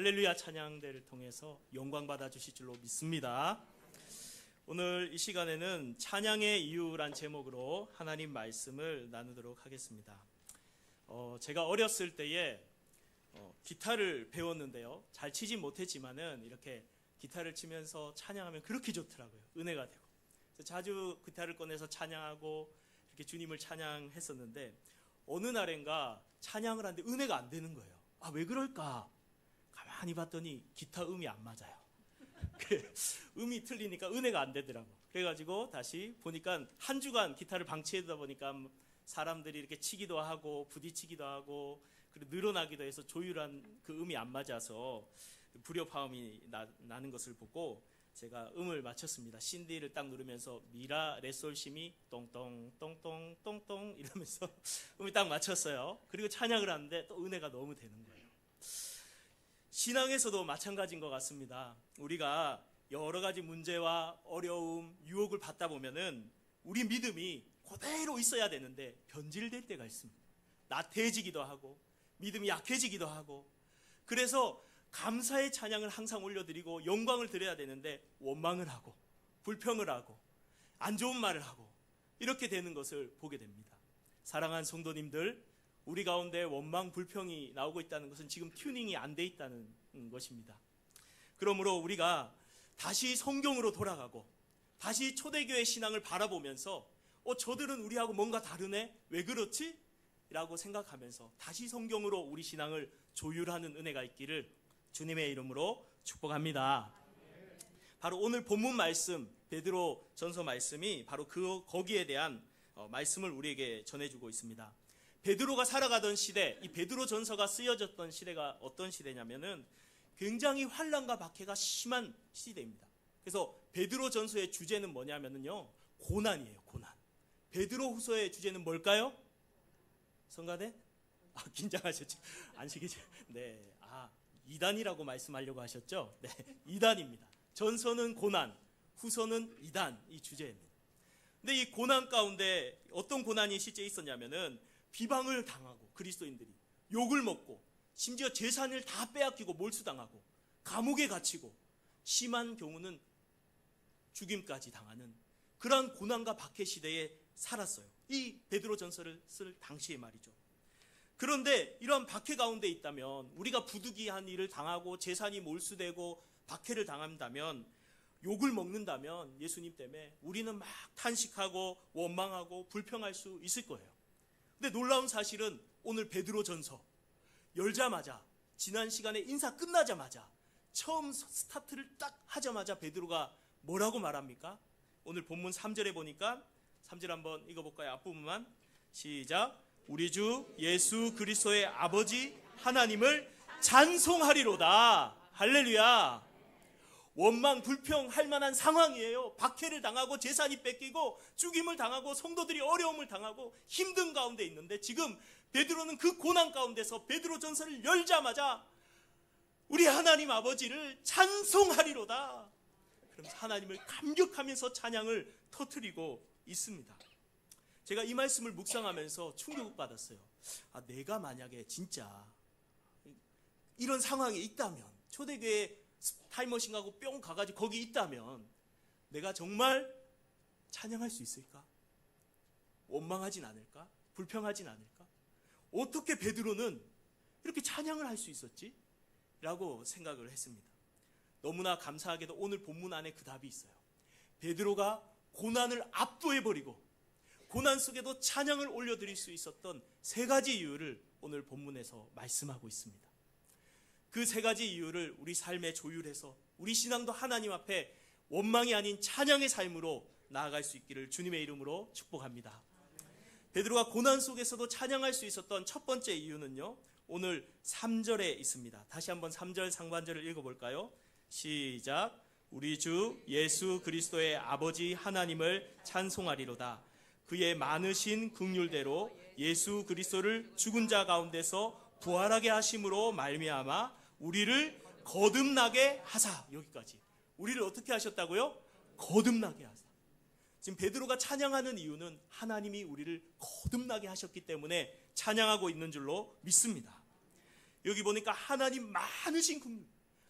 할렐루야 찬양대를 통해서 영광 받아 주실 줄로 믿습니다. 오늘 이 시간에는 찬양의 이유란 제목으로 하나님 말씀을 나누도록 하겠습니다. 제가 어렸을 때에 기타를 배웠는데요, 잘 치지 못했지만은 이렇게 기타를 치면서 찬양하면 그렇게 좋더라고요. 은혜가 되고. 그래서 자주 기타를 꺼내서 찬양하고 이렇게 주님을 찬양했었는데, 어느 날인가 찬양을 하는데 은혜가 안 되는 거예요. 왜 그럴까? 가만히 봤더니 기타 음이 안 맞아요. 음이 틀리니까 은혜가 안 되더라고. 그래가지고 다시 보니까 한 주간 기타를 방치하다 보니까 사람들이 이렇게 치기도 하고 부딪히기도 하고 그리고 늘어나기도 해서 조율한 그 음이 안 맞아서 불협화음이 나는 것을 보고 제가 음을 맞췄습니다. CD를 딱 누르면서 미라 레솔시미 똥똥 똥똥 똥똥 이러면서 음을 딱 맞췄어요. 그리고 찬양을 하는데 또 은혜가 너무 되는 거예요. 신앙에서도 마찬가지인 것 같습니다. 우리가 여러 가지 문제와 어려움, 유혹을 받다 보면은 우리 믿음이 그대로 있어야 되는데 변질될 때가 있습니다. 나태해지기도 하고 믿음이 약해지기도 하고, 그래서 감사의 찬양을 항상 올려드리고 영광을 드려야 되는데 원망을 하고 불평을 하고 안 좋은 말을 하고 이렇게 되는 것을 보게 됩니다. 사랑하는 성도님들, 우리 가운데 원망 불평이 나오고 있다는 것은 지금 튜닝이 안 돼 있다는 것입니다. 그러므로 우리가 다시 성경으로 돌아가고 다시 초대교회 신앙을 바라보면서 저들은 우리하고 뭔가 다르네? 왜 그렇지? 라고 생각하면서 다시 성경으로 우리 신앙을 조율하는 은혜가 있기를 주님의 이름으로 축복합니다. 바로 오늘 본문 말씀, 베드로 전서 말씀이 바로 거기에 대한 말씀을 우리에게 전해주고 있습니다. 베드로가 살아가던 시대, 이 베드로 전서가 쓰여졌던 시대가 어떤 시대냐면은 굉장히 환난과 박해가 심한 시대입니다. 그래서 베드로 전서의 주제는 뭐냐면은요, 고난이에요. 고난. 베드로 후서의 주제는 뭘까요? 성가대? 긴장하셨죠? 안식이죠? 네. 이단이라고 말씀하려고 하셨죠? 네. 이단입니다. 전서는 고난, 후서는 이단, 이 주제입니다. 근데 이 고난 가운데 어떤 고난이 실제 있었냐면은 비방을 당하고 그리스도인들이 욕을 먹고 심지어 재산을 다 빼앗기고 몰수당하고 감옥에 갇히고 심한 경우는 죽임까지 당하는 그러한 고난과 박해 시대에 살았어요. 이 베드로 전서를 쓸 당시의 말이죠. 그런데 이러한 박해 가운데 있다면, 우리가 부득이한 일을 당하고 재산이 몰수되고 박해를 당한다면, 욕을 먹는다면 예수님 때문에 우리는 막 탄식하고 원망하고 불평할 수 있을 거예요. 근데 놀라운 사실은 오늘 베드로 전서 열자마자, 지난 시간에 인사 끝나자마자 처음 스타트를 딱 하자마자 베드로가 뭐라고 말합니까? 오늘 본문 3절에 보니까 3절 한번 읽어볼까요? 앞부분만 시작. 우리 주 예수 그리스도의 아버지 하나님을 찬송하리로다. 할렐루야. 원망 불평할 만한 상황이에요. 박해를 당하고 재산이 뺏기고 죽임을 당하고 성도들이 어려움을 당하고 힘든 가운데 있는데, 지금 베드로는 그 고난 가운데서 베드로 전서를 열자마자 우리 하나님 아버지를 찬송하리로다. 그러면서 하나님을 감격하면서 찬양을 터뜨리고 있습니다. 제가 이 말씀을 묵상하면서 충격을 받았어요. 내가 만약에 진짜 이런 상황에 있다면, 초대교회 타임머신 가고 뿅 가가지고 거기 있다면 내가 정말 찬양할 수 있을까? 원망하진 않을까? 불평하진 않을까? 어떻게 베드로는 이렇게 찬양을 할 수 있었지? 라고 생각을 했습니다. 너무나 감사하게도 오늘 본문 안에 그 답이 있어요. 베드로가 고난을 압도해버리고 고난 속에도 찬양을 올려드릴 수 있었던 세 가지 이유를 오늘 본문에서 말씀하고 있습니다. 그 세 가지 이유를 우리 삶에 조율해서 우리 신앙도 하나님 앞에 원망이 아닌 찬양의 삶으로 나아갈 수 있기를 주님의 이름으로 축복합니다. 베드로가 고난 속에서도 찬양할 수 있었던 첫 번째 이유는요, 오늘 3절에 있습니다. 다시 한번 3절 상반절을 읽어볼까요? 시작. 우리 주 예수 그리스도의 아버지 하나님을 찬송하리로다. 그의 많으신 긍휼대로 예수 그리스도를 죽은 자 가운데서 부활하게 하심으로 말미암아 우리를 거듭나게 하사. 여기까지. 우리를 어떻게 하셨다고요? 거듭나게 하사. 지금 베드로가 찬양하는 이유는 하나님이 우리를 거듭나게 하셨기 때문에 찬양하고 있는 줄로 믿습니다. 여기 보니까 하나님 많으신 긍휼,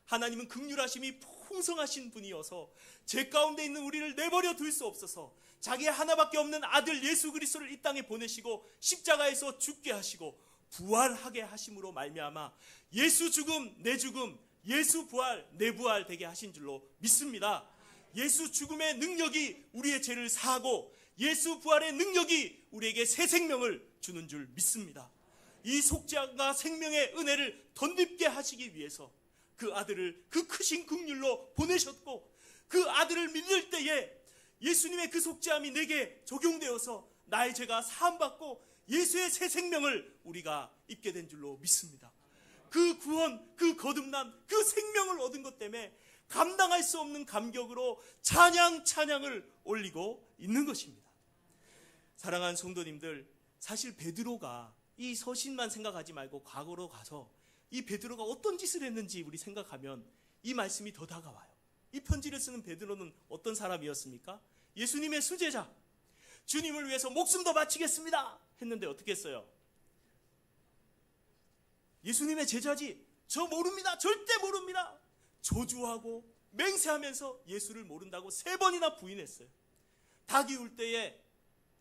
하나님은 긍휼하심이 풍성하신 분이어서 죄 가운데 있는 우리를 내버려 둘 수 없어서 자기의 하나밖에 없는 아들 예수 그리스도를 이 땅에 보내시고 십자가에서 죽게 하시고 부활하게 하심으로 말미암아 예수 죽음 내 죽음, 예수 부활 내 부활 되게 하신 줄로 믿습니다. 예수 죽음의 능력이 우리의 죄를 사하고 예수 부활의 능력이 우리에게 새 생명을 주는 줄 믿습니다. 이 속죄와 생명의 은혜를 덧입게 하시기 위해서 그 아들을 그 크신 긍휼로 보내셨고, 그 아들을 믿을 때에 예수님의 그 속죄함이 내게 적용되어서 나의 죄가 사함받고 예수의 새 생명을 우리가 입게 된 줄로 믿습니다. 그 구원, 그 거듭남, 그 생명을 얻은 것 때문에 감당할 수 없는 감격으로 찬양을 올리고 있는 것입니다. 사랑하는 성도님들, 사실 베드로가 이 서신만 생각하지 말고 과거로 가서 이 베드로가 어떤 짓을 했는지 우리 생각하면 이 말씀이 더 다가와요. 이 편지를 쓰는 베드로는 어떤 사람이었습니까? 예수님의 수제자, 주님을 위해서 목숨도 바치겠습니다 했는데 어떻게 했어요? 예수님의 제자지, 저 모릅니다, 절대 모릅니다, 저주하고 맹세하면서 예수를 모른다고 3번이나 부인했어요. 닭이 울 때에,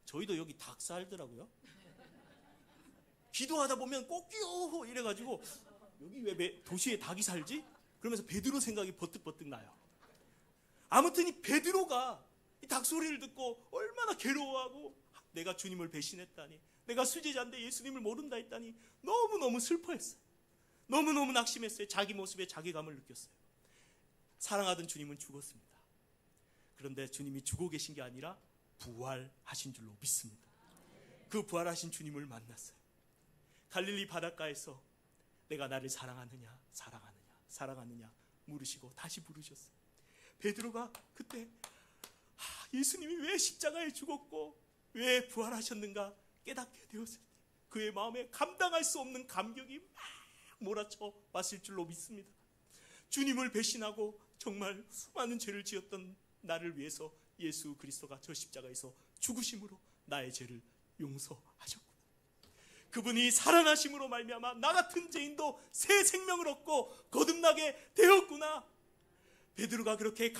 저희도 여기 닭 살더라고요. 기도하다 보면 꼭끼요 이래가지고 여기 왜 도시에 닭이 살지? 그러면서 베드로 생각이 버뜩버뜩 나요. 아무튼 이 베드로가 이 닭 소리를 듣고 얼마나 괴로워하고, 내가 주님을 배신했다니, 내가 수제자인데 예수님을 모른다 했다니 너무너무 슬퍼했어요. 너무너무 낙심했어요. 자기 모습에 자괴감을 느꼈어요. 사랑하던 주님은 죽었습니다. 그런데 주님이 죽어 계신 게 아니라 부활하신 줄로 믿습니다. 그 부활하신 주님을 만났어요. 갈릴리 바닷가에서 내가 나를 사랑하느냐 사랑하느냐 물으시고 다시 부르셨어요. 베드로가 그때 예수님이 왜 십자가에 죽었고 왜 부활하셨는가 깨닫게 되었을 때 그의 마음에 감당할 수 없는 감격이 막 몰아쳐 왔을 줄로 믿습니다. 주님을 배신하고 정말 수많은 죄를 지었던 나를 위해서 예수 그리스도가 저 십자가에서 죽으심으로 나의 죄를 용서하셨구나. 그분이 살아나심으로 말미암아 나 같은 죄인도 새 생명을 얻고 거듭나게 되었구나. 베드로가 그렇게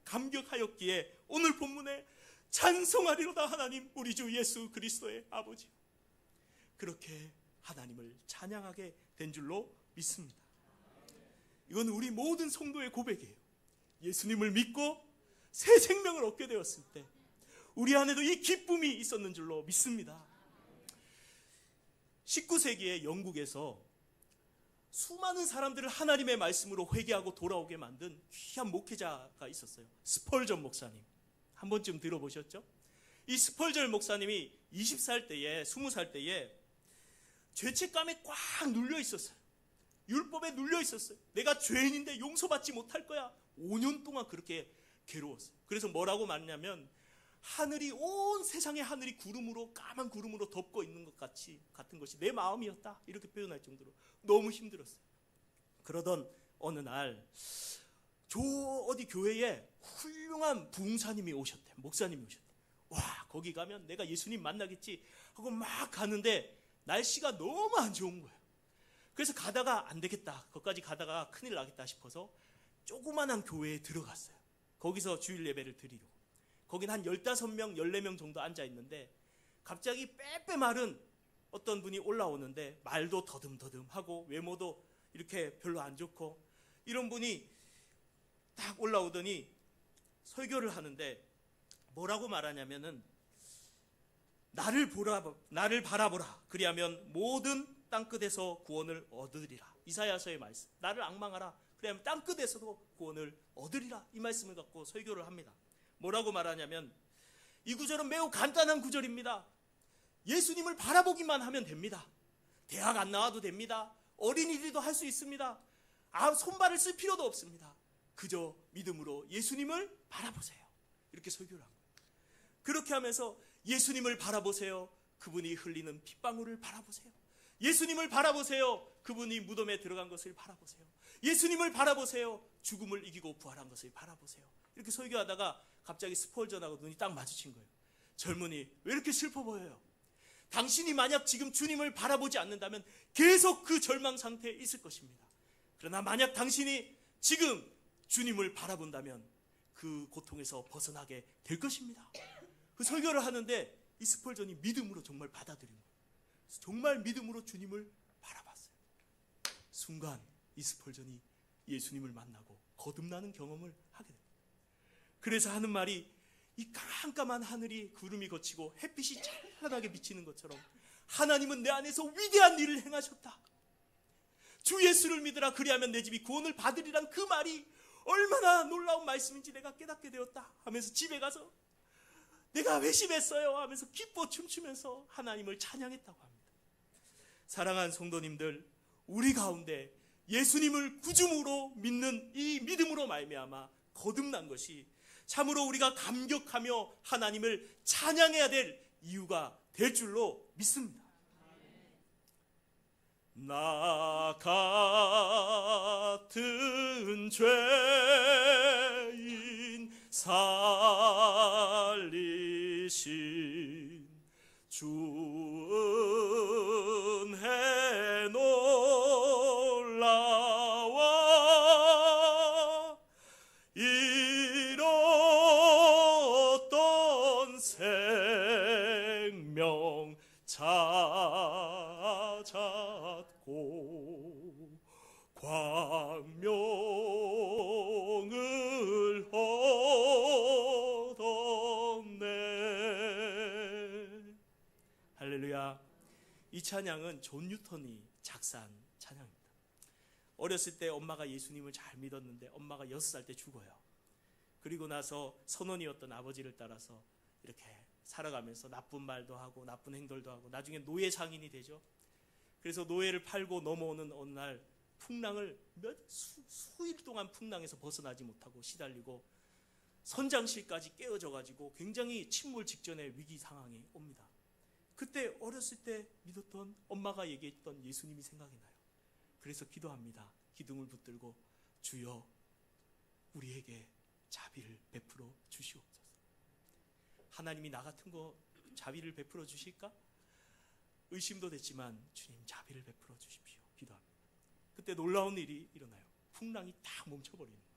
감격하였기에 오늘 본문에 찬송하리로다 하나님 우리 주 예수 그리스도의 아버지, 그렇게 하나님을 찬양하게 된 줄로 믿습니다. 이건 우리 모든 성도의 고백이에요. 예수님을 믿고 새 생명을 얻게 되었을 때 우리 안에도 이 기쁨이 있었는 줄로 믿습니다. 19세기에 영국에서 수많은 사람들을 하나님의 말씀으로 회개하고 돌아오게 만든 귀한 목회자가 있었어요. 스펄전 목사님. 한 번쯤 들어보셨죠? 이 스펄전 목사님이 20살 때에 20살 때에 죄책감에 꽉 눌려 있었어요. 율법에 눌려 있었어요. 내가 죄인인데 용서받지 못할 거야. 5년 동안 그렇게 괴로웠어요. 그래서 뭐라고 말하냐면 하늘이, 온 세상의 하늘이 구름으로, 까만 구름으로 덮고 있는 것 같은 것이 내 마음이었다, 이렇게 표현할 정도로 너무 힘들었어요. 그러던 어느 날 어디 교회에 훌륭한 부흥사님이 오셨대. 목사님이 오셨대. 와, 거기 가면 내가 예수님 만나겠지 하고 막 가는데 날씨가 너무 안 좋은 거예요. 그래서 가다가 안 되겠다, 거기까지 가다가 큰일 나겠다 싶어서 조그만한 교회에 들어갔어요. 거기서 주일 예배를 드리려고. 거긴 한 15명, 14명 정도 앉아있는데 갑자기 빼빼 마른 어떤 분이 올라오는데 말도 더듬더듬하고 외모도 이렇게 별로 안 좋고 이런 분이 딱 올라오더니 설교를 하는데 뭐라고 말하냐면은 나를 바라보라, 그리하면 모든 땅끝에서 구원을 얻으리라. 이사야서의 말씀, 나를 앙망하라, 그리하면 땅끝에서도 구원을 얻으리라, 이 말씀을 갖고 설교를 합니다. 뭐라고 말하냐면 이 구절은 매우 간단한 구절입니다. 예수님을 바라보기만 하면 됩니다. 대학 안 나와도 됩니다. 어린이들도 할 수 있습니다. 손발을 쓸 필요도 없습니다. 그저 믿음으로 예수님을 바라보세요. 이렇게 설교를 한 거예요. 그렇게 하면서 예수님을 바라보세요. 그분이 흘리는 핏방울을 바라보세요. 예수님을 바라보세요. 그분이 무덤에 들어간 것을 바라보세요. 예수님을 바라보세요. 죽음을 이기고 부활한 것을 바라보세요. 이렇게 설교하다가 갑자기 스펄전하고 눈이 딱 마주친 거예요. 젊은이, 왜 이렇게 슬퍼 보여요? 당신이 만약 지금 주님을 바라보지 않는다면 계속 그 절망 상태에 있을 것입니다. 그러나 만약 당신이 지금 주님을 바라본다면 그 고통에서 벗어나게 될 것입니다. 그 설교를 하는데 이 스펄전이 믿음으로 정말 받아들인 거예요. 정말 믿음으로 주님을 바라봤어요. 순간 이 스펄전이 예수님을 만나고 거듭나는 경험을 하게 됩니다. 그래서 하는 말이, 이 깜깜한 하늘이 구름이 걷히고 햇빛이 찬란하게 비치는 것처럼 하나님은 내 안에서 위대한 일을 행하셨다. 주 예수를 믿으라, 그리하면 내 집이 구원을 받으리란 그 말이 얼마나 놀라운 말씀인지 내가 깨닫게 되었다 하면서 집에 가서 내가 회심했어요 하면서 기뻐 춤추면서 하나님을 찬양했다고 합니다. 사랑하는 성도님들, 우리 가운데 예수님을 구주로 믿는 이 믿음으로 말미암아 거듭난 것이 참으로 우리가 감격하며 하나님을 찬양해야 될 이유가 될 줄로 믿습니다. 나 같은 죄인 살리신 주 은혜 놀라워 잃었던 생명 찾았고 광명을 얻었네. 할렐루야. 이 찬양은 존 뉴턴이 작사한 찬양입니다. 어렸을 때 엄마가 예수님을 잘 믿었는데 엄마가 6살 때 죽어요. 그리고 나서 선원이었던 아버지를 따라서 이렇게 살아가면서 나쁜 말도 하고 나쁜 행동도 하고 나중에 노예 상인이 되죠. 그래서 노예를 팔고 넘어오는 어느 날 풍랑을 수일 동안 풍랑에서 벗어나지 못하고 시달리고 선장실까지 깨어져 가지고 굉장히 침몰 직전의 위기 상황이 옵니다. 그때 어렸을 때 믿었던 엄마가 얘기했던 예수님이 생각이 나요. 그래서 기도합니다. 기둥을 붙들고 주여 우리에게 자비를 베풀어 주시옵소서. 하나님이 나 같은 거 자비를 베풀어 주실까? 의심도 됐지만 주님 자비를 베풀어 주십시오. 기도합니다. 그때 놀라운 일이 일어나요. 풍랑이 딱 멈춰버리는 거예요.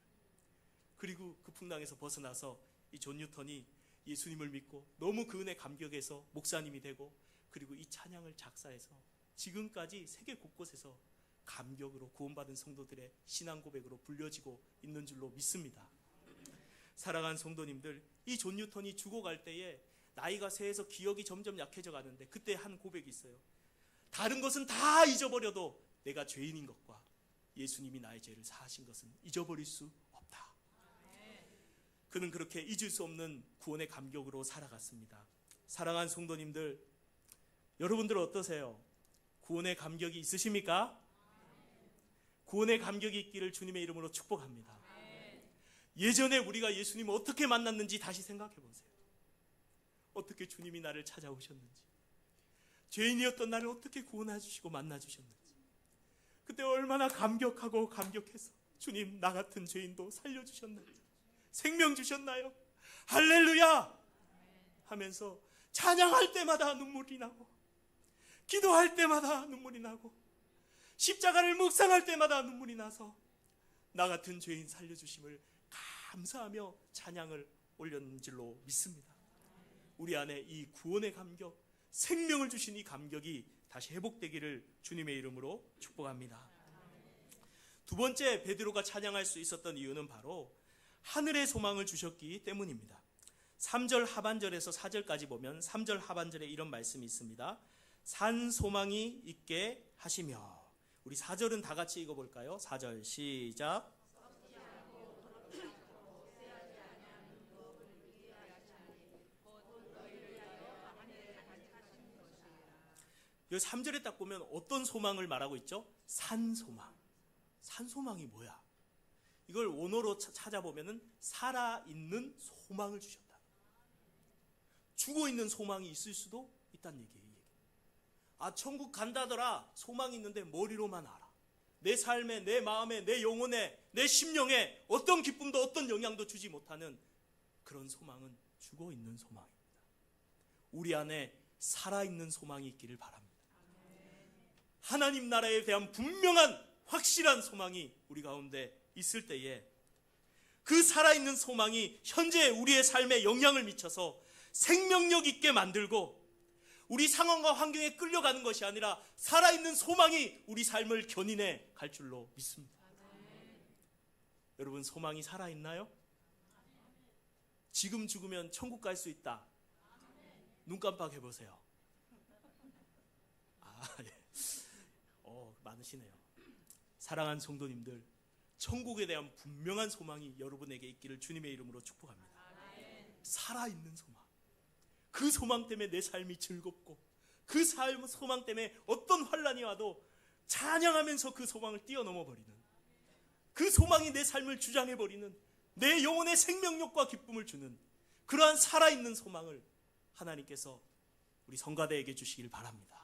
그리고 그 풍랑에서 벗어나서 이 존 뉴턴이 예수님을 믿고 너무 그 은혜 감격해서 목사님이 되고 그리고 이 찬양을 작사해서 지금까지 세계 곳곳에서 감격으로 구원받은 성도들의 신앙 고백으로 불려지고 있는 줄로 믿습니다. 사랑하는 성도님들, 이 존 뉴턴이 죽어갈 때에 나이가 새해서 기억이 점점 약해져 가는데 그때 한 고백이 있어요. 다른 것은 다 잊어버려도 내가 죄인인 것과 예수님이 나의 죄를 사하신 것은 잊어버릴 수 없다. 그는 그렇게 잊을 수 없는 구원의 감격으로 살아갔습니다. 사랑하는 성도님들, 여러분들 어떠세요? 구원의 감격이 있으십니까? 구원의 감격이 있기를 주님의 이름으로 축복합니다. 예전에 우리가 예수님을 어떻게 만났는지 다시 생각해 보세요. 어떻게 주님이 나를 찾아오셨는지, 죄인이었던 나를 어떻게 구원해 주시고 만나 주셨는지, 그때 얼마나 감격하고 감격해서 주님 나 같은 죄인도 살려주셨는지, 생명 주셨나요? 할렐루야 하면서 찬양할 때마다 눈물이 나고 기도할 때마다 눈물이 나고 십자가를 묵상할 때마다 눈물이 나서 나 같은 죄인 살려주심을 감사하며 찬양을 올렸는 줄로 믿습니다. 우리 안에 이 구원의 감격, 생명을 주신 이 감격이 다시 회복되기를 주님의 이름으로 축복합니다. 두 번째 베드로가 찬양할 수 있었던 이유는 바로 하늘의 소망을 주셨기 때문입니다. 3절 하반절에서 4절까지 보면 3절 하반절에 이런 말씀이 있습니다. 산 소망이 있게 하시며. 우리 4절은 다 같이 읽어볼까요? 4절 시작. 이 3절에 딱 보면 어떤 소망을 말하고 있죠? 산소망. 산소망이 뭐야? 이걸 원어로 찾아보면 살아있는 소망을 주셨다. 죽어있는 소망이 있을 수도 있다는 얘기예요. 아, 천국 간다더라. 소망이 있는데 머리로만 알아. 내 삶에, 내 마음에, 내 영혼에, 내 심령에 어떤 기쁨도 어떤 영향도 주지 못하는 그런 소망은 죽어있는 소망입니다. 우리 안에 살아있는 소망이 있기를 바랍니다. 하나님 나라에 대한 분명한 확실한 소망이 우리 가운데 있을 때에 그 살아있는 소망이 현재 우리의 삶에 영향을 미쳐서 생명력 있게 만들고 우리 상황과 환경에 끌려가는 것이 아니라 살아있는 소망이 우리 삶을 견인해 갈 줄로 믿습니다. 여러분, 소망이 살아있나요? 지금 죽으면 천국 갈 수 있다. 눈 깜빡해 보세요. 예. 많으시네요. 사랑하는 성도님들, 천국에 대한 분명한 소망이 여러분에게 있기를 주님의 이름으로 축복합니다. 살아있는 소망. 그 소망 때문에 내 삶이 즐겁고 그 소망 때문에 어떤 환난이 와도 찬양하면서 그 소망을 뛰어넘어 버리는, 그 소망이 내 삶을 주장해 버리는, 내 영혼의 생명력과 기쁨을 주는 그러한 살아있는 소망을 하나님께서 우리 성가대에게 주시길 바랍니다.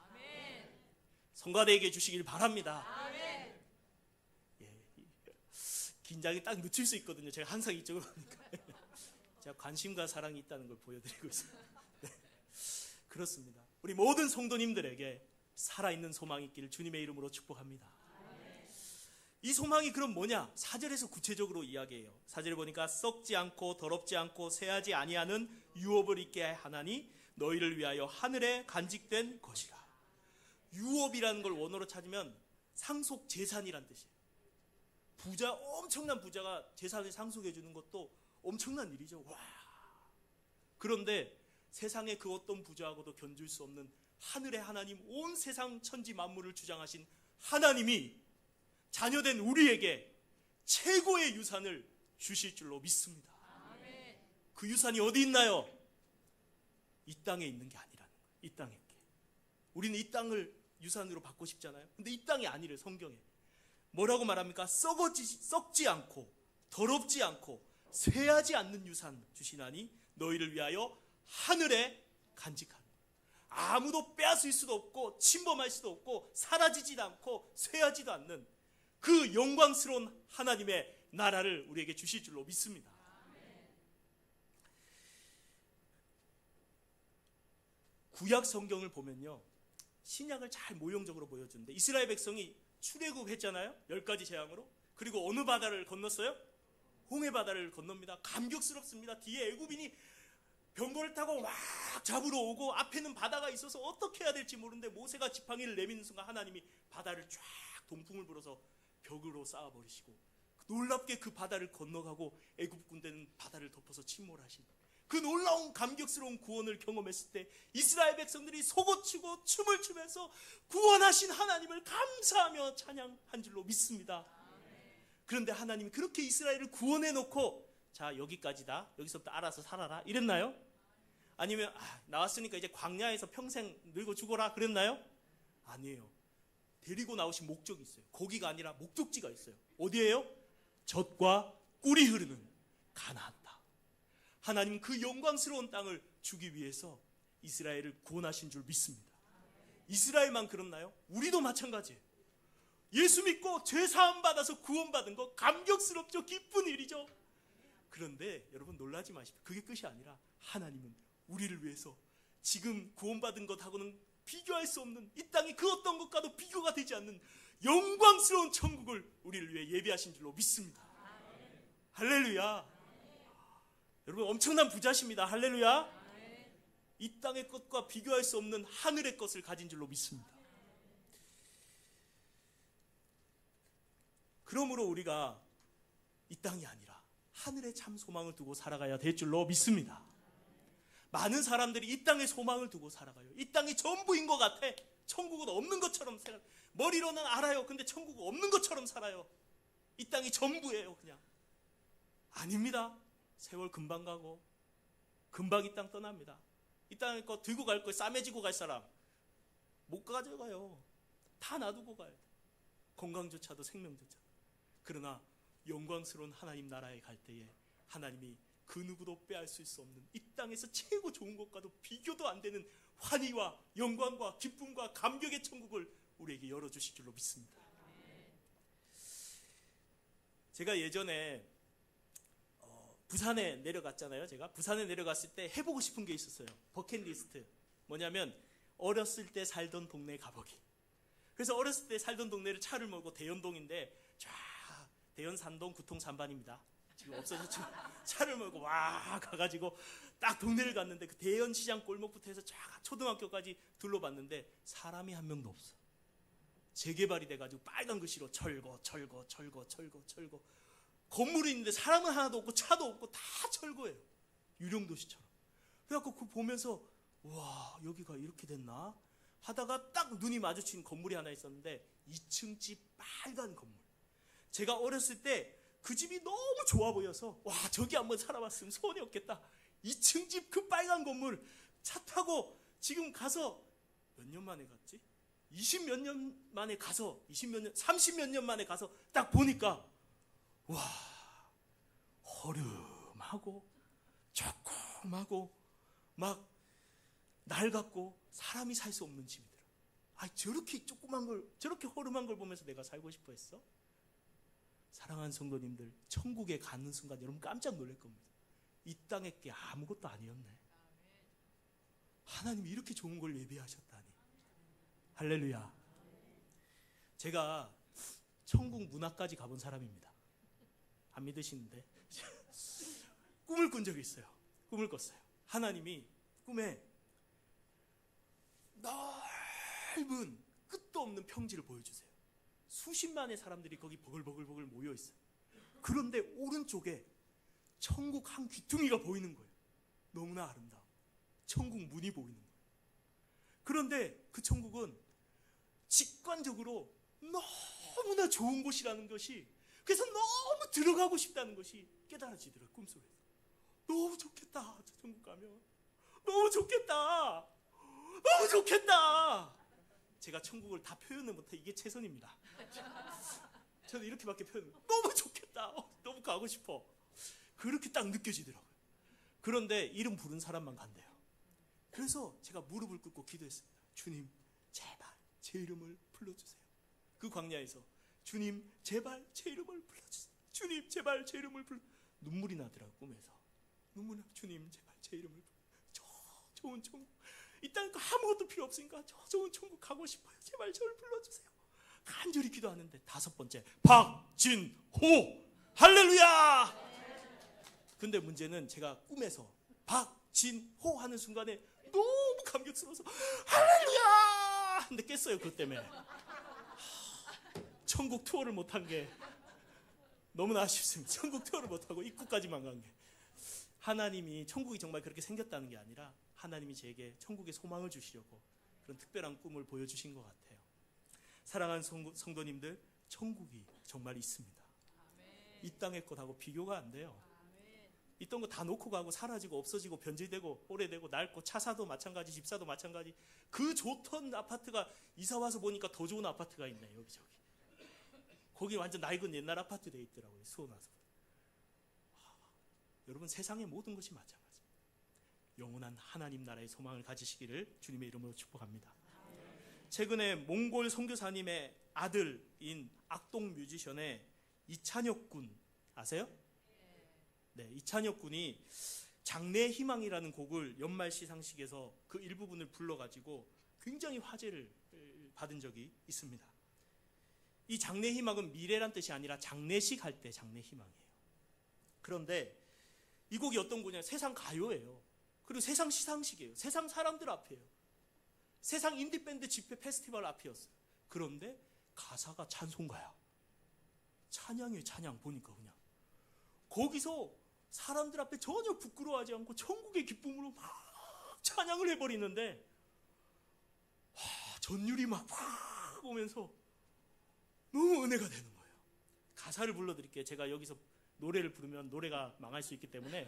성가대에게 주시길 바랍니다. 긴장이 딱 늦출 수 있거든요. 제가 항상 이쪽으로 오니까 제가 관심과 사랑이 있다는 걸 보여드리고 있습니다. 네. 그렇습니다. 우리 모든 성도님들에게 살아있는 소망이 있기를 주님의 이름으로 축복합니다. 이 소망이 그럼 뭐냐? 4절에서 구체적으로 이야기해요. 4절에 보니까 썩지 않고 더럽지 않고 쇠하지 아니하는 유업을 있게 하나니 너희를 위하여 하늘에 간직된 것이라. 유업이라는 걸 원어로 찾으면 상속 재산이란 뜻이에요. 엄청난 부자가 재산을 상속해 주는 것도 엄청난 일이죠. 와. 그런데 세상의 그 어떤 부자하고도 견줄 수 없는 하늘의 하나님, 온 세상 천지 만물을 주장하신 하나님이 자녀된 우리에게 최고의 유산을 주실 줄로 믿습니다. 그 유산이 어디 있나요? 이 땅에 있는 게 아니라는 거예요. 이 땅에 있게. 우리는 이 땅을 유산으로 받고 싶잖아요. 근데 이 땅이 아니래요. 성경에 뭐라고 말합니까? 썩지 않고 더럽지 않고 쇠하지 않는 유산 주시나니 너희를 위하여 하늘에 간직하는, 아무도 빼앗을 수도 없고 침범할 수도 없고 사라지지도 않고 쇠하지도 않는 그 영광스러운 하나님의 나라를 우리에게 주실 줄로 믿습니다. 구약 성경을 보면요, 신약을 잘 모형적으로 보여주는데, 이스라엘 백성이 출애굽했잖아요. 10가지 재앙으로. 그리고 어느 바다를 건넜어요? 홍해 바다를 건넙니다. 감격스럽습니다. 뒤에 애굽인이 병거를 타고 막 잡으러 오고 앞에는 바다가 있어서 어떻게 해야 될지 모르는데 모세가 지팡이를 내미는 순간 하나님이 바다를 쫙 동풍을 불어서 벽으로 쌓아버리시고 놀랍게 그 바다를 건너가고 애굽 군대는 바다를 덮어서 침몰하신 그 놀라운 감격스러운 구원을 경험했을 때 이스라엘 백성들이 속옷치고 춤을 추면서 구원하신 하나님을 감사하며 찬양한 줄로 믿습니다. 그런데 하나님이 그렇게 이스라엘을 구원해 놓고 자, 여기까지다, 여기서부터 알아서 살아라 이랬나요? 아니면 나왔으니까 이제 광야에서 평생 늙어 죽어라 그랬나요? 아니에요. 데리고 나오신 목적이 있어요. 거기가 아니라 목적지가 있어요. 어디예요? 젖과 꿀이 흐르는 가나안 땅. 하나님 그 영광스러운 땅을 주기 위해서 이스라엘을 구원하신 줄 믿습니다. 이스라엘만 그렇나요? 우리도 마찬가지예요. 예수 믿고 죄 사함 받아서 구원받은 거 감격스럽죠. 기쁜 일이죠. 그런데 여러분 놀라지 마십시오. 그게 끝이 아니라 하나님은 우리를 위해서 지금 구원받은 것하고는 비교할 수 없는, 이 땅이 그 어떤 것과도 비교가 되지 않는 영광스러운 천국을 우리를 위해 예비하신 줄로 믿습니다. 할렐루야. 여러분 엄청난 부자십니다. 할렐루야. 이 땅의 것과 비교할 수 없는 하늘의 것을 가진 줄로 믿습니다. 그러므로 우리가 이 땅이 아니라 하늘에 참 소망을 두고 살아가야 될 줄로 믿습니다. 많은 사람들이 이 땅에 소망을 두고 살아가요. 이 땅이 전부인 것 같아. 천국은 없는 것처럼 생각. 머리로는 알아요. 근데 천국은 없는 것처럼 살아요. 이 땅이 전부예요. 그냥. 아닙니다. 세월 금방 가고 금방 이 땅 떠납니다. 이 땅에 거 들고 갈 거 싸매지고 갈 사람 못 가져가요. 다 놔두고 가요. 건강조차도 생명조차도. 그러나 영광스러운 하나님 나라에 갈 때에 하나님이 그 누구도 빼앗을 수 없는 이 땅에서 최고 좋은 것과도 비교도 안 되는 환희와 영광과 기쁨과 감격의 천국을 우리에게 열어주실 줄로 믿습니다. 제가 예전에 부산에 내려갔잖아요. 제가 부산에 내려갔을 때 해보고 싶은 게 있었어요. 버킷리스트. 뭐냐면 어렸을 때 살던 동네 가보기. 그래서 어렸을 때 살던 동네를 차를 몰고 대연동인데 쫙 대연 산동 구통 산반입니다. 지금 없어졌지만 차를 몰고 와 가가지고 딱 동네를 갔는데 그 대연 시장 골목부터 해서 쫙 초등학교까지 둘러봤는데 사람이 한 명도 없어. 재개발이 돼가지고 빨간 글씨로 철거 건물이 있는데 사람은 하나도 없고 차도 없고 다 철거예요. 유령도시처럼. 그래갖고 그거 보면서 와 여기가 이렇게 됐나 하다가 딱 눈이 마주친 건물이 하나 있었는데 2층 집 빨간 건물. 제가 어렸을 때 그 집이 너무 좋아 보여서 와 저기 한번 살아봤으면 소원이 없겠다. 2층 집 그 빨간 건물 차 타고 지금 가서 몇 년 만에 갔지? 20몇 년 만에 가서 30몇 년 만에 가서 딱 보니까 와 허름하고 조그마고 막 낡았고 사람이 살 수 없는 집이더라. 아 저렇게 조그만 걸 저렇게 허름한 걸 보면서 내가 살고 싶어 했어? 사랑하는 성도님들, 천국에 가는 순간 여러분 깜짝 놀랄 겁니다. 이 땅에 게 아무것도 아니었네. 하나님이 이렇게 좋은 걸 예비하셨다니. 할렐루야. 제가 천국 문화까지 가본 사람입니다. 안 믿으시는데 꿈을 꾼 적이 있어요. 꿈을 꿨어요. 하나님이 꿈에 넓은 끝도 없는 평지를 보여주세요. 수십만의 사람들이 거기 버글버글 모여 있어요. 그런데 오른쪽에 천국 한 귀퉁이가 보이는 거예요. 너무나 아름다워. 천국 문이 보이는 거예요. 그런데 그 천국은 직관적으로 너무나 좋은 곳이라는 것이, 그래서 너무 들어가고 싶다는 것이 깨달아지더라고요. 꿈속에서. 너무 좋겠다. 저 천국 가면 너무 좋겠다. 너무 좋겠다. 제가 천국을 다 표현을 못해. 이게 최선입니다. 저는 이렇게밖에 표현. 너무 좋겠다. 너무 가고 싶어. 그렇게 딱 느껴지더라고요. 그런데 이름 부른 사람만 간대요. 그래서 제가 무릎을 꿇고 기도했습니다. 주님, 제발 제 이름을 불러주세요. 그 광야에서 주님, 제발 제 이름을 불러주세요. 주님, 제발 제 이름을 불러. 눈물이 나더라고요. 꿈에서. 눈물이 나. 주님, 제발 제 이름을 불러. 저 좋은 천국. 이 땅에 아무것도 필요 없으니까 저 좋은 천국 가고 싶어요. 제발 저를 불러주세요. 간절히 기도하는데 5번째 박진호 할렐루야. 근데 문제는 제가 꿈에서 박진호 하는 순간에 너무 감격스러워서 할렐루야 근데 깼어요. 그것 때문에 천국 투어를 못한 게 너무나 아쉽습니다. 천국 투어를 못하고 입구까지만 간 게. 하나님이 천국이 정말 그렇게 생겼다는 게 아니라 하나님이 제게 천국의 소망을 주시려고 그런 특별한 꿈을 보여주신 것 같아요. 사랑하는 성도님들, 천국이 정말 있습니다. 이 땅의 것하고 비교가 안 돼요. 있던 거 다 놓고 가고 사라지고 없어지고 변질되고 오래되고 낡고 차사도 마찬가지, 집사도 마찬가지. 그 좋던 아파트가 이사와서 보니까 더 좋은 아파트가 있네. 여기저기. 거기 완전 낡은 옛날 아파트 돼 있더라고요. 수원 와서. 여러분, 세상의 모든 것이 마찬가지입니다. 영원한 하나님 나라의 소망을 가지시기를 주님의 이름으로 축복합니다. 최근에 몽골 선교사님의 아들인 악동 뮤지션의 이찬혁 군 아세요? 네, 이찬혁 군이 장래의 희망이라는 곡을 연말 시상식에서 그 일부분을 불러가지고 굉장히 화제를 받은 적이 있습니다. 이 장래의 희망은 미래란 뜻이 아니라 장례식 할 때 장래의 희망이에요. 그런데 이 곡이 어떤 곡이냐? 세상 가요예요. 그리고 세상 시상식이에요. 세상 사람들 앞이에요. 세상 인디밴드 집회 페스티벌 앞이었어요. 그런데 가사가 찬송가야. 찬양이에요. 찬양. 보니까 그냥 거기서 사람들 앞에 전혀 부끄러워하지 않고 천국의 기쁨으로 막 찬양을 해버리는데 전율이 막 오면서 너무 은혜가 되는 거예요. 가사를 불러드릴게요. 제가 여기서 노래를 부르면 노래가 망할 수 있기 때문에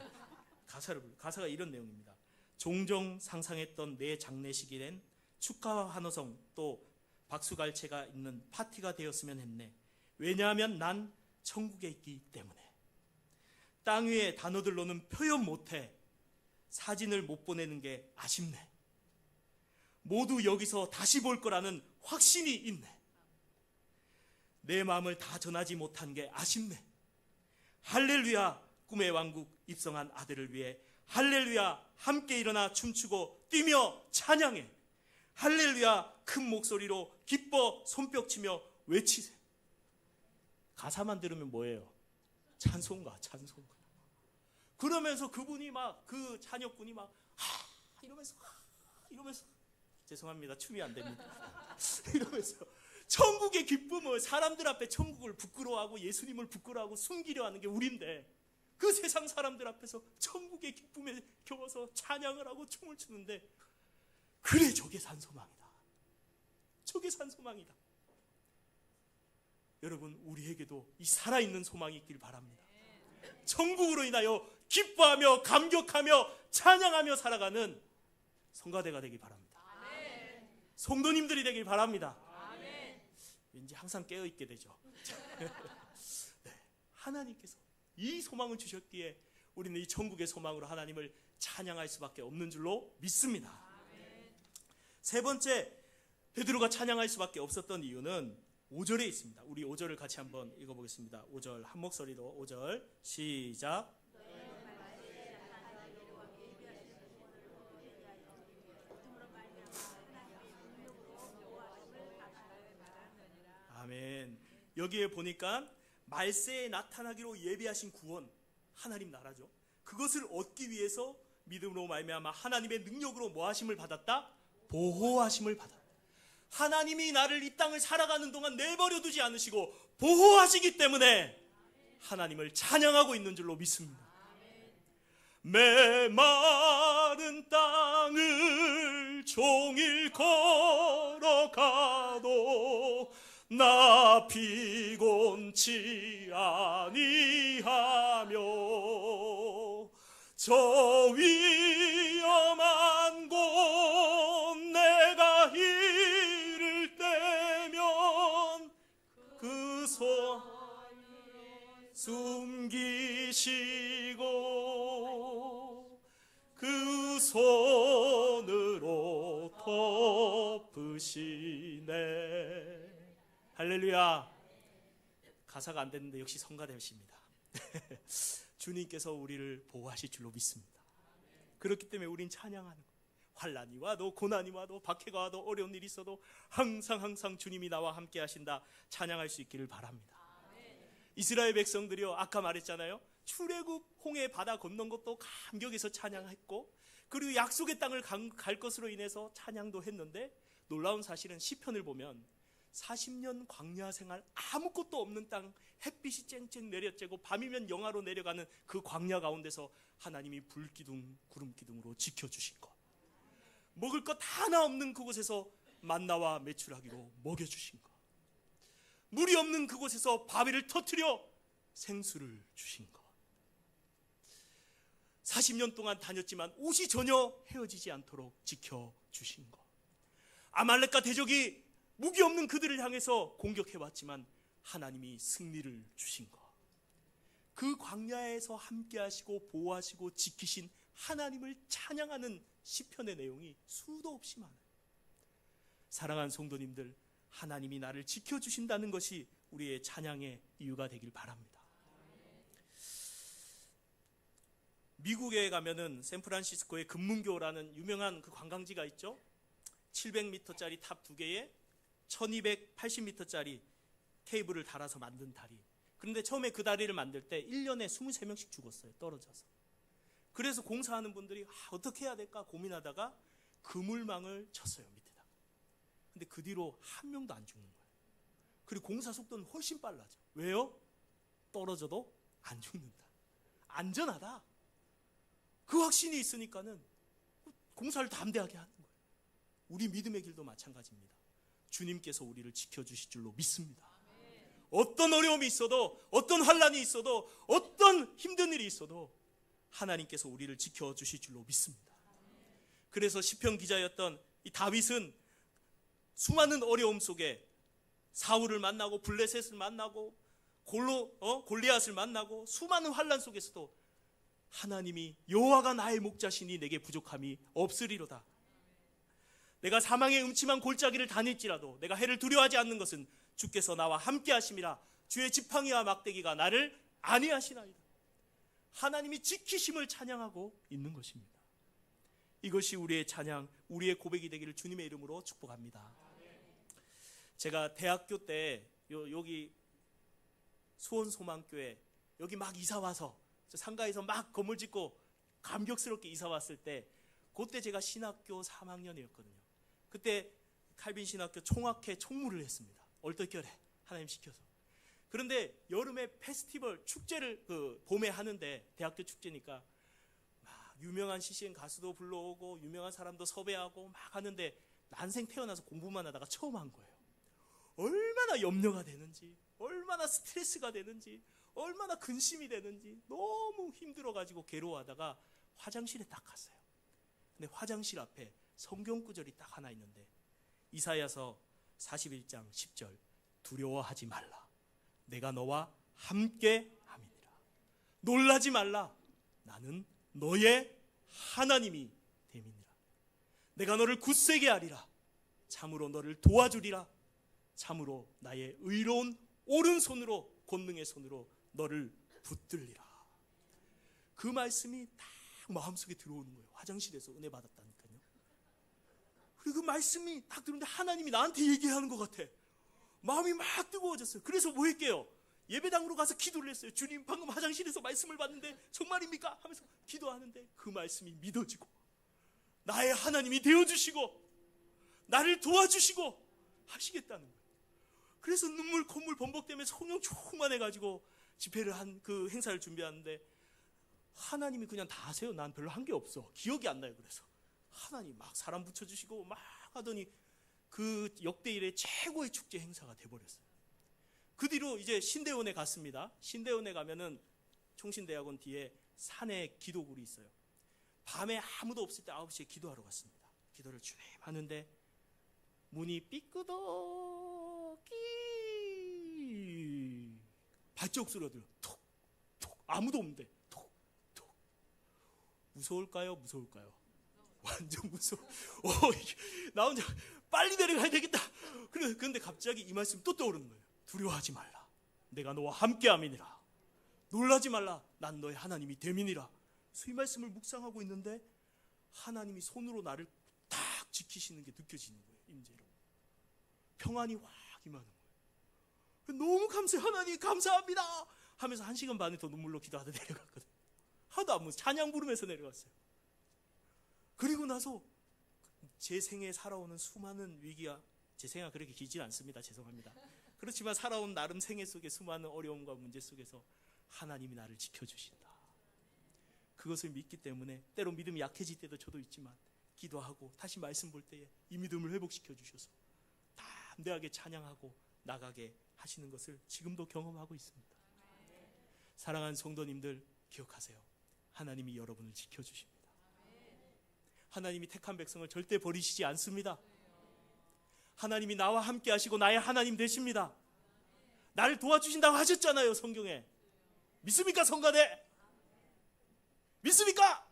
가사가 이런 내용입니다. 종종 상상했던 내 장례식이란 축가와 환호성 또 박수갈채가 있는 파티가 되었으면 했네. 왜냐하면 난 천국에 있기 때문에. 땅 위의 단어들로는 표현 못해. 사진을 못 보내는 게 아쉽네. 모두 여기서 다시 볼 거라는 확신이 있네. 내 마음을 다 전하지 못한 게 아쉽네. 할렐루야, 꿈의 왕국 입성한 아들을 위해 할렐루야, 함께 일어나 춤추고 뛰며 찬양해. 할렐루야, 큰 목소리로 기뻐 손뼉치며 외치세. 가사만 들으면 뭐예요? 찬송가. 그러면서 그분이 막, 그 자녀분이 막 이러면서 죄송합니다, 춤이 안 됩니다. 이러면서 천국의 기쁨을, 사람들 앞에 천국을 부끄러워하고 예수님을 부끄러워하고 숨기려 하는 게 우린데, 그 세상 사람들 앞에서 천국의 기쁨에 겨워서 찬양을 하고 춤을 추는데, 그래, 저게 산소망이다. 저게 산소망이다. 여러분, 우리에게도 이 살아있는 소망이 있길 바랍니다. 천국으로 인하여 기뻐하며 감격하며 찬양하며 살아가는 성가대가 되길 바랍니다. 성도님들이 되길 바랍니다. 왠지 항상 깨어있게 되죠. 네, 하나님께서 이 소망을 주셨기에 우리는 이 천국의 소망으로 하나님을 찬양할 수밖에 없는 줄로 믿습니다. 세 번째, 베드로가 찬양할 수밖에 없었던 이유는 5절에 있습니다. 우리 5절을 같이 한번 읽어보겠습니다. 5절 한 목소리로 5절 시작. 아멘. 여기에 보니까 말세에 나타나기로 예비하신 구원, 하나님 나라죠. 그것을 얻기 위해서 믿음으로 말미암아 하나님의 능력으로 뭐 하심을 받았다? 보호하심을 받았다. 하나님이 나를 이 땅을 살아가는 동안 내버려 두지 않으시고 보호하시기 때문에 하나님을 찬양하고 있는 줄로 믿습니다. 메마른 땅을 종일 걸어가도 나 피곤치 아니하며 저 위험한 곳 내가 이를 때면 그 손 숨기시고 그 손으로 덮으시네. 할렐루야. 가사가 안 됐는데 역시 성가대십니다. 주님께서 우리를 보호하실 줄로 믿습니다. 그렇기 때문에 우린 찬양하는 거예요. 환난이 와도 고난이 와도 박해가 와도 어려운 일이 있어도 항상 주님이 나와 함께 하신다 찬양할 수 있기를 바랍니다. 이스라엘 백성들이요, 아까 말했잖아요. 출애굽 홍해 바다 건넌 것도 감격에서 찬양했고, 그리고 약속의 땅을 갈 것으로 인해서 찬양도 했는데, 놀라운 사실은 시편을 보면 40년 광야 생활, 아무것도 없는 땅, 햇빛이 쨍쨍 내려쬐고 밤이면 영하로 내려가는 그 광야 가운데서 하나님이 불기둥 구름기둥으로 지켜주신 것, 먹을 것 하나 없는 그곳에서 만나와 메추라기로 먹여주신 것, 물이 없는 그곳에서 바위를 터뜨려 생수를 주신 것, 40년 동안 다녔지만 옷이 전혀 헤어지지 않도록 지켜주신 것, 아말렉과 대적이 무기 없는 그들을 향해서 공격해왔지만 하나님이 승리를 주신 것, 그 광야에서 함께 하시고 보호하시고 지키신 하나님을 찬양하는 시편의 내용이 수도 없이 많아요. 사랑하는 성도님들, 하나님이 나를 지켜주신다는 것이 우리의 찬양의 이유가 되길 바랍니다. 미국에 가면은 샌프란시스코에 금문교라는 유명한 그 관광지가 있죠. 700m짜리 탑 2개에 1280m짜리 케이블을 달아서 만든 다리. 그런데 처음에 그 다리를 만들 때 1년에 23명씩 죽었어요, 떨어져서. 그래서 공사하는 분들이 어떻게 해야 될까 고민하다가 그물망을 쳤어요, 밑에다가. 근데 그 뒤로 한 명도 안 죽는 거예요. 그리고 공사 속도는 훨씬 빨라져. 왜요? 떨어져도 안 죽는다, 안전하다, 그 확신이 있으니까는 공사를 담대하게 하는 거예요. 우리 믿음의 길도 마찬가지입니다. 주님께서 우리를 지켜주실 줄로 믿습니다. 어떤 어려움이 있어도, 어떤 환난이 있어도, 어떤 힘든 일이 있어도 하나님께서 우리를 지켜주실 줄로 믿습니다. 그래서 시편 기자였던 이 다윗은 수많은 어려움 속에 사울을 만나고 블레셋을 만나고 골리앗을 만나고 수많은 환난 속에서도 하나님이 여호와가 나의 목자시니 내게 부족함이 없으리로다. 내가 사망의 음침한 골짜기를 다닐지라도 내가 해를 두려워하지 않는 것은 주께서 나와 함께 하심이라. 주의 지팡이와 막대기가 나를 안위하시나이다. 하나님이 지키심을 찬양하고 있는 것입니다. 이것이 우리의 찬양, 우리의 고백이 되기를 주님의 이름으로 축복합니다. 제가 대학교 때 여기 수원소망교회 여기 막 이사 와서 저 상가에서 막 건물 짓고 감격스럽게 이사 왔을 때, 그때 제가 신학교 3학년이었거든요. 그때 칼빈 신학교 총학회 총무를 했습니다. 얼떨결에 하나님 시켜서. 그런데 여름에 페스티벌 축제를 봄에 하는데, 대학교 축제니까 막 유명한 CCM 가수도 불러오고 유명한 사람도 섭외하고 막 하는데, 난생 태어나서 공부만 하다가 처음 한 거예요. 얼마나 염려가 되는지, 얼마나 스트레스가 되는지, 얼마나 근심이 되는지 너무 힘들어가지고 괴로워하다가 화장실에 딱 갔어요. 근데 화장실 앞에 성경 구절이 딱 하나 있는데, 이사야서 41장 10절, 두려워하지 말라, 내가 너와 함께 함이니라. 놀라지 말라, 나는 너의 하나님이 됨이니라. 내가 너를 굳세게 하리라, 참으로 너를 도와주리라. 참으로 나의 의로운 오른손으로, 권능의 손으로 너를 붙들리라. 그 말씀이 딱 마음속에 들어오는 거예요. 화장실에서 은혜 받았다니까요. 그리고 그 말씀이 딱 들었는데 하나님이 나한테 얘기하는 것 같아. 마음이 막 뜨거워졌어요. 그래서 뭐 할게요? 예배당으로 가서 기도를 했어요. 주님, 방금 화장실에서 말씀을 받는데 정말입니까? 하면서 기도하는데 그 말씀이 믿어지고, 나의 하나님이 되어주시고 나를 도와주시고 하시겠다는 거예요. 그래서 눈물 콧물 범벅되며 성령 충만해가지고 집회를 한 그 행사를 준비하는데, 하나님이 그냥 다 하세요. 난 별로 한 게 없어. 기억이 안 나요. 그래서 하나님 막 사람 붙여주시고 막 하더니 그 역대 이래 최고의 축제 행사가 돼버렸어요. 그 뒤로 이제 신대원에 갔습니다. 신대원에 가면은 총신대학원 뒤에 산에 기도굴이 있어요. 밤에 아무도 없을 때 9시에 기도하러 갔습니다. 기도를 주님 하는데 문이 삐끄덕끼 발자국 소리가 들려. 톡톡. 아무도 없는데 톡톡. 무서울까요? 무서울까요? 완전 무서워. 나 혼자 빨리 내려가야 되겠다. 그런데 갑자기 이 말씀 또 떠오르는 거예요. 두려워하지 말라, 내가 너와 함께함이니라. 놀라지 말라, 난 너의 하나님이 됨이니라. 이 말씀을 묵상하고 있는데 하나님이 손으로 나를 딱 지키시는 게 느껴지는 거예요. 임재로 평안이 확 임하는 거예요. 너무 감사해요. 하나님 감사합니다 하면서 1시간 반을 더 눈물로 기도하다 내려갔거든요. 하도 안 무서워. 찬양 부르면서 내려갔어요. 그리고 나서 제 생에 살아오는 수많은 위기가, 제 생애가 그렇게 길지 않습니다. 죄송합니다. 그렇지만 살아온 나름 생애 속에 수많은 어려움과 문제 속에서 하나님이 나를 지켜주신다. 그것을 믿기 때문에 때로 믿음이 약해질 때도 저도 있지만 기도하고 다시 말씀 볼 때에 이 믿음을 회복시켜 주셔서 담대하게 찬양하고 나가게 하시는 것을 지금도 경험하고 있습니다. 사랑하는 성도님들, 기억하세요. 하나님이 여러분을 지켜주십니다. 하나님이 택한 백성을 절대 버리시지 않습니다. 하나님이 나와 함께 하시고 나의 하나님 되십니다. 나를 도와주신다고 하셨잖아요, 성경에. 믿습니까, 성가대? 믿습니까?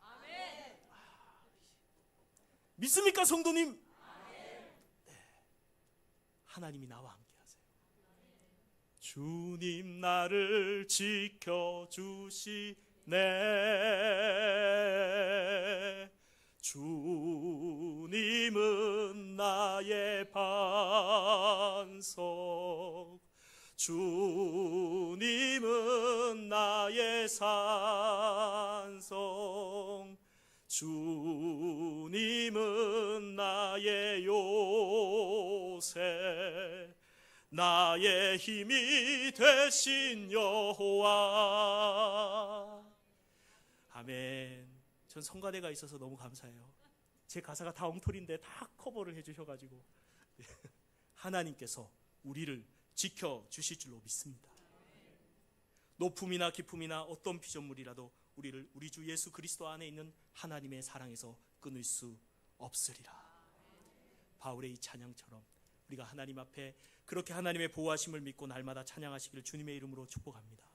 믿습니까, 성도님? 네. 하나님이 나와 함께 하세요. 주님 나를 지켜주시네. 주님은 나의 반석, 주님은 나의 산성, 주님은 나의 요새, 나의 힘이 되신 여호와. 아멘. 전 성가대가 있어서 너무 감사해요. 제 가사가 다 엉터리인데 다 커버를 해주셔가지고 하나님께서 우리를 지켜주실 줄로 믿습니다. 높음이나 기쁨이나 어떤 피조물이라도 우리를 우리 주 예수 그리스도 안에 있는 하나님의 사랑에서 끊을 수 없으리라. 바울의 이 찬양처럼 우리가 하나님 앞에 그렇게 하나님의 보호하심을 믿고 날마다 찬양하시기를 주님의 이름으로 축복합니다.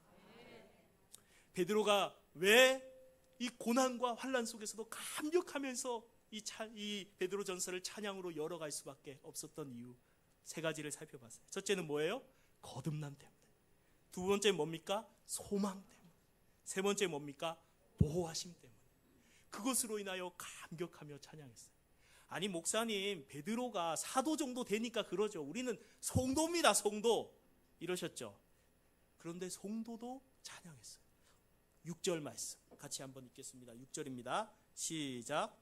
베드로가 왜 이 고난과 환난 속에서도 감격하면서 이 베드로 전서를 찬양으로 열어갈 수밖에 없었던 이유 3가지를 살펴봤어요. 첫째는 뭐예요? 거듭남 때문에. 두 번째 뭡니까? 소망 때문에. 세 번째 뭡니까? 보호하심 때문에. 그것으로 인하여 감격하며 찬양했어요. 아니 목사님, 베드로가 사도 정도 되니까 그러죠. 우리는 성도입니다, 성도. 이러셨죠. 그런데 성도도 찬양했어요. 6절 말씀 같이 한번 읽겠습니다. 6절입니다. 시작.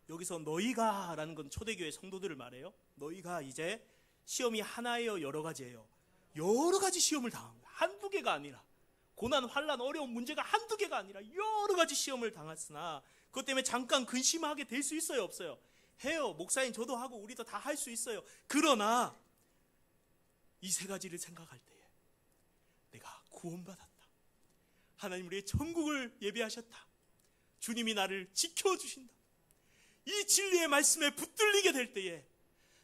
여기서 너희가 라는 건 초대교회 성도들을 말해요. 너희가 이제 시험이 하나예요, 여러 가지예요? 여러 가지 시험을 당한 거예요. 한두 개가 아니라, 고난, 환난, 어려운 문제가 한두 개가 아니라 여러 가지 시험을 당했으나 그것 때문에 잠깐 근심하게 될 수 있어요, 없어요? 해요. 목사님 저도 하고 우리도 다 할 수 있어요. 그러나 이 세 가지를 생각할 때에 내가 구원받았다, 하나님 우리의 천국을 예비하셨다, 주님이 나를 지켜주신다, 이 진리의 말씀에 붙들리게 될 때에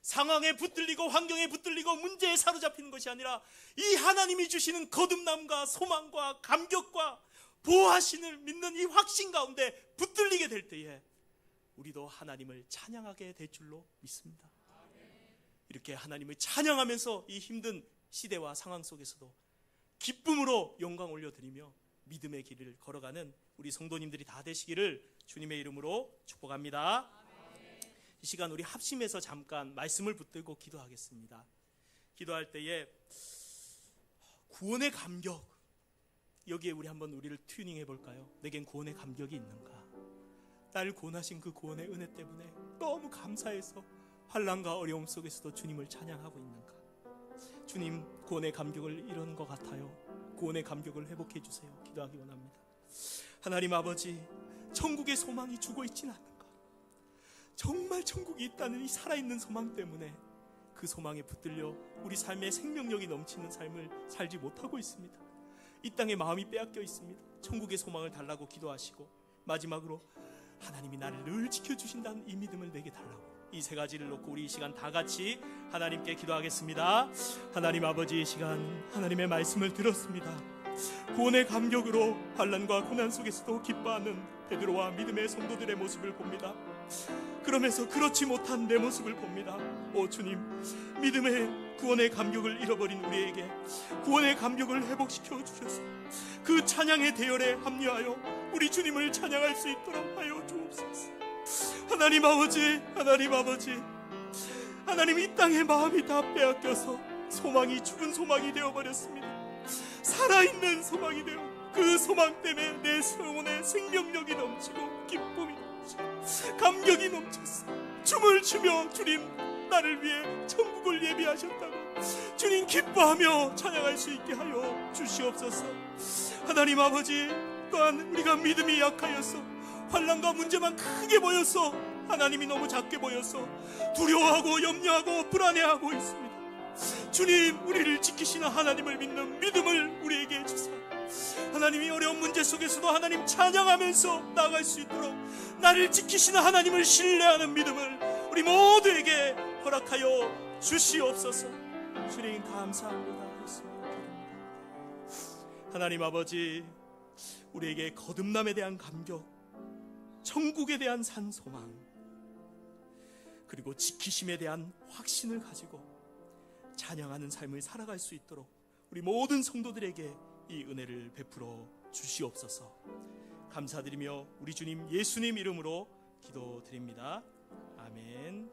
상황에 붙들리고 환경에 붙들리고 문제에 사로잡히는 것이 아니라 이 하나님이 주시는 거듭남과 소망과 감격과 보호하심을 믿는 이 확신 가운데 붙들리게 될 때에 우리도 하나님을 찬양하게 될 줄로 믿습니다. 이렇게 하나님을 찬양하면서 이 힘든 시대와 상황 속에서도 기쁨으로 영광 올려드리며 믿음의 길을 걸어가는 우리 성도님들이 다 되시기를 주님의 이름으로 축복합니다. 이 시간 우리 합심해서 잠깐 말씀을 붙들고 기도하겠습니다. 기도할 때에 구원의 감격, 여기에 우리 한번 우리를 튜닝해 볼까요? 내겐 구원의 감격이 있는가? 나를 구원하신 그 구원의 은혜 때문에 너무 감사해서 환난과 어려움 속에서도 주님을 찬양하고 있는가? 주님, 구원의 감격을 잃은 것 같아요. 구원의 감격을 회복해 주세요. 기도하기 원합니다. 하나님 아버지, 천국의 소망이 죽어 있진 않는가? 정말 천국이 있다는 이 살아있는 소망 때문에 그 소망에 붙들려 우리 삶에 생명력이 넘치는 삶을 살지 못하고 있습니다. 이 땅에 마음이 빼앗겨 있습니다. 천국의 소망을 달라고 기도하시고 마지막으로 하나님이 나를 늘 지켜주신다는 이 믿음을 내게 달라고, 이 세 가지를 놓고 우리 이 시간 다 같이 하나님께 기도하겠습니다. 하나님 아버지, 이 시간 하나님의 말씀을 들었습니다. 구원의 감격으로 환난과 고난 속에서도 기뻐하는 베드로와 믿음의 성도들의 모습을 봅니다. 그러면서 그렇지 못한 내 모습을 봅니다. 오 주님, 믿음의 구원의 감격을 잃어버린 우리에게 구원의 감격을 회복시켜 주셔서 그 찬양의 대열에 합류하여 우리 주님을 찬양할 수 있도록 하여 주옵소서. 하나님 아버지, 하나님 아버지, 하나님 이 땅의 마음이 다 빼앗겨서 소망이 죽은 소망이 되어버렸습니다. 살아있는 소망이 되어 그 소망 때문에 내 영혼에 생명력이 넘치고 기쁨이 넘치고 감격이 넘쳤어. 춤을 추며 주님, 나를 위해 천국을 예비하셨다고 주님 기뻐하며 찬양할 수 있게 하여 주시옵소서. 하나님 아버지, 또한 우리가 믿음이 약하여서 환난과 문제만 크게 보여서 하나님이 너무 작게 보여서 두려워하고 염려하고 불안해하고 있습니다. 주님, 우리를 지키시는 하나님을 믿는 믿음을 우리에게 주사 하나님이 어려운 문제 속에서도 하나님 찬양하면서 나아갈 수 있도록 나를 지키시는 하나님을 신뢰하는 믿음을 우리 모두에게 허락하여 주시옵소서. 주님 감사합니다. 예수님 기도합니다. 하나님 아버지, 우리에게 거듭남에 대한 감격, 천국에 대한 산소망, 그리고 지키심에 대한 확신을 가지고 찬양하는 삶을 살아갈 수 있도록 우리 모든 성도들에게 이 은혜를 베풀어 주시옵소서. 감사드리며 우리 주님 예수님 이름으로 기도드립니다. 아멘.